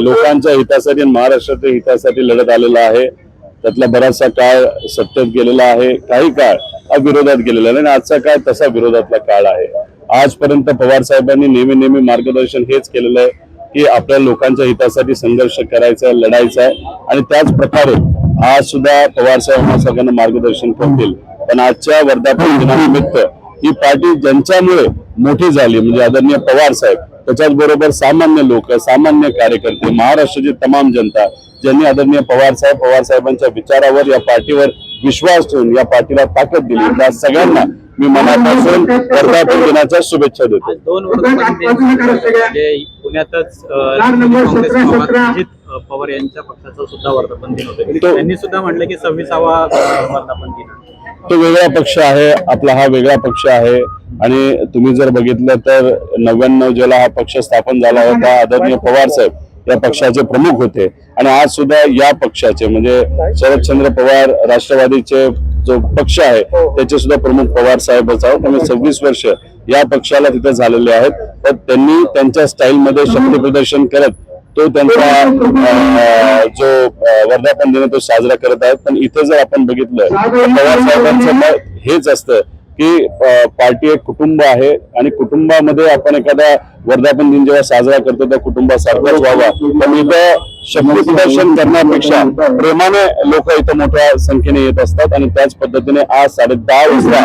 लोकांच्या हितासाठी आणि महाराष्ट्राच्या हितासाठी लढत आलेला आहे. त्यातला बराचसा काळ सत्तेत गेलेला आहे, काही काळ विरोधात गेलेला आहे आणि आजचा काळ तसा विरोधातला काळ आहे. आजपर्यंत पवार साहेबांनी नेहमी मार्गदर्शन हेच केलेलं आहे की आपल्या लोकांच्या हितासाठी संघर्ष करायचा आहे, लढायचा आहे आणि त्याच प्रकारे आज सुद्धा पवार साहेब सगळ्यांना मार्गदर्शन करतील. पण आजच्या वर्धापन दिनानिमित्त ही पार्टी ज्यांच्यामुळे मोठी झाली म्हणजे आदरणीय पवार साहेब, त्याच्याच बरोबर सामान्य लोक, सामान्य कार्यकर्ते, महाराष्ट्राची तमाम जनता ज्यांनी आदरणीय पवार साहेबांच्या विचारावर या पार्टीवर विश्वास ठेवून या पार्टीला ताकद दिली, त्या सगळ्यांना मी मनापासून वर्धापन दिनाच्या शुभेच्छा देतो. 2 पुण्यातच अजित पवार यांच्या पक्षाचा सुद्धा वर्धापन दिन होतं. त्यांनी सुद्धा म्हटलं की 26वा वर्धापन दिन. तो वेगळा पक्ष आहे, आपला हा वेगळा पक्ष आहे आणि तुम्ही जर बघितलं तर 99 ज्याला हा पक्ष स्थापन झाला होता, आदरणीय पवार साहेब या पक्षाचे प्रमुख होते आणि आज सुद्धा या पक्षाचे म्हणजे शरदचंद्र पवार राष्ट्रवादीचे जो पक्ष आहे त्याचे सुद्धा प्रमुख पवार साहेबच आहेत. त्यामुळे 26 वर्ष या पक्षाला तिथे झालेले आहेत. पण त्यांनी त्यांच्या स्टाईलमध्ये शक्ती प्रदर्शन करत तो त्यांचा जो वर्धापन दिन तो साजरा करत आहेत. पण इथे जर आपण बघितलं पवार साहेबांचं मत हेच असतं की पार्टी एक कुटुंब आहे आणि कुटुंबामध्ये आपण एखादा वर्धापन दिन जेव्हा साजरा करतो त्या कुटुंबासारखाच व्हावा. पण इथं शक्ती प्रदर्शन करण्यापेक्षा प्रेमाने लोक इथं मोठ्या संख्येने येत असतात आणि त्याच पद्धतीने आज 10:30 वाजता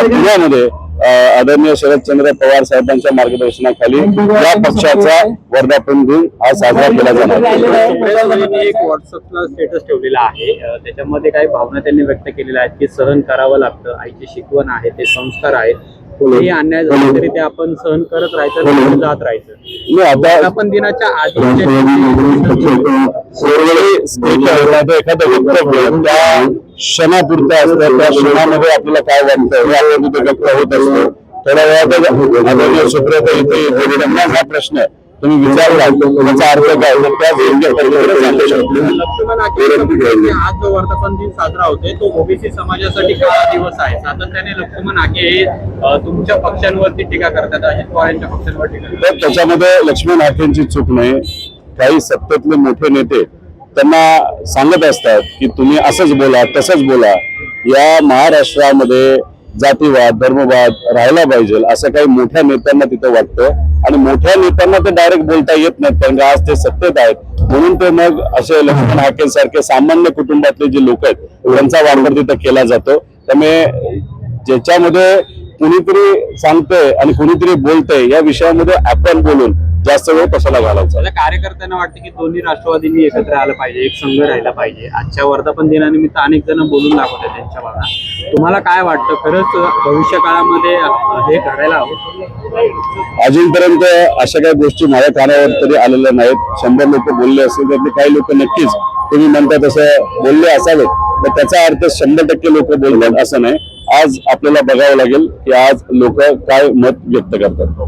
पुण्यामध्ये आदरणीय शरदचंद्र पवार साहेबांच्या मार्गदर्शनाखाली या पक्षाचा वर्धापन दिन हा साजरा केला जाणार. एक व्हॉट्सअपला स्टेटस ठेवलेला आहे, त्याच्यामध्ये काही भावना त्यांनी व्यक्त केलेल्या आहेत की सहन करावं लागतं, आईची शिकवण आहे, ते संस्कार आहेत, कोणीही अन्याय झाला तरी ते आपण सहन करत राहायचं, जात राहायचं. वर्धापन दिनाच्या आधी एखादं वक्तव्य त्या क्षणापुरतं असतं, त्या क्षणामध्ये आपल्याला काय वाटतं हे आपण तिथे व्यक्त होत असतो. थोड्या वेळात सुप्रिया इथे त्यांना हा प्रश्न तुम्ही विचारला त्याचा अर्थ काय तर त्या योग्य पद्धतीने सांगू शकतो. आज जो वर्धापन दिन साजरा होतोय तो ओबीसी समाजासाठी काळा दिवस आहे. सातत्याने लक्ष्मण हाके हे तुमच्या पक्षांवरती टीका करतात, अजित पवार यांच्या पक्षांवर टीका करतात. त्याच्यामध्ये लक्ष्मण हाकेंची चूक नाही. काही सत्तेतले मोठे नेते त्यांना सांगत असतात की तुम्ही असंच बोला, तसंच बोला. या महाराष्ट्रामध्ये जातीवाद, धर्मवाद राहायला पाहिजे असं काही मोठ्या नेत्यांना तिथे वाटतं आणि मोठ्या नेत्यांना ते डायरेक्ट बोलता येत नाहीत कारण आज ते सत्तेत आहेत. म्हणून ते मग असे लक्ष्मण हाकेंसारखे सामान्य कुटुंबातले जे लोक आहेत त्यांचा वापर तिथं केला जातो. त्यामुळे ज्याच्यामध्ये कुणीतरी सांगतंय आणि कुणीतरी बोलतंय या विषयामध्ये आपण बोलून जास्त वेळ कशाला घालायचा. कार्यकर्त्यांना वाटतं की दोन्ही राष्ट्रवादींनी एकत्र आलं पाहिजे, एक संघ राहिला पाहिजे. आजच्या वर्धापन दिनानिमित्त अनेक जण बोलून दाखवतात त्यांच्या भावना. तुम्हाला काय वाटतं, खरंच भविष्य काळामध्ये हे घडायला हवं? अजूनपर्यंत अशा काही गोष्टी माझ्या कानावर तरी आलेल्या नाहीत. 100 लोक बोलले असतील त्यातले काही लोक नक्कीच तुम्ही म्हणता तसं बोलले असावेत, तर त्याचा अर्थ 100% लोक बोलतात असं नाही. आज आपल्याला बघावं लागेल की आज लोक काय मत व्यक्त करतात.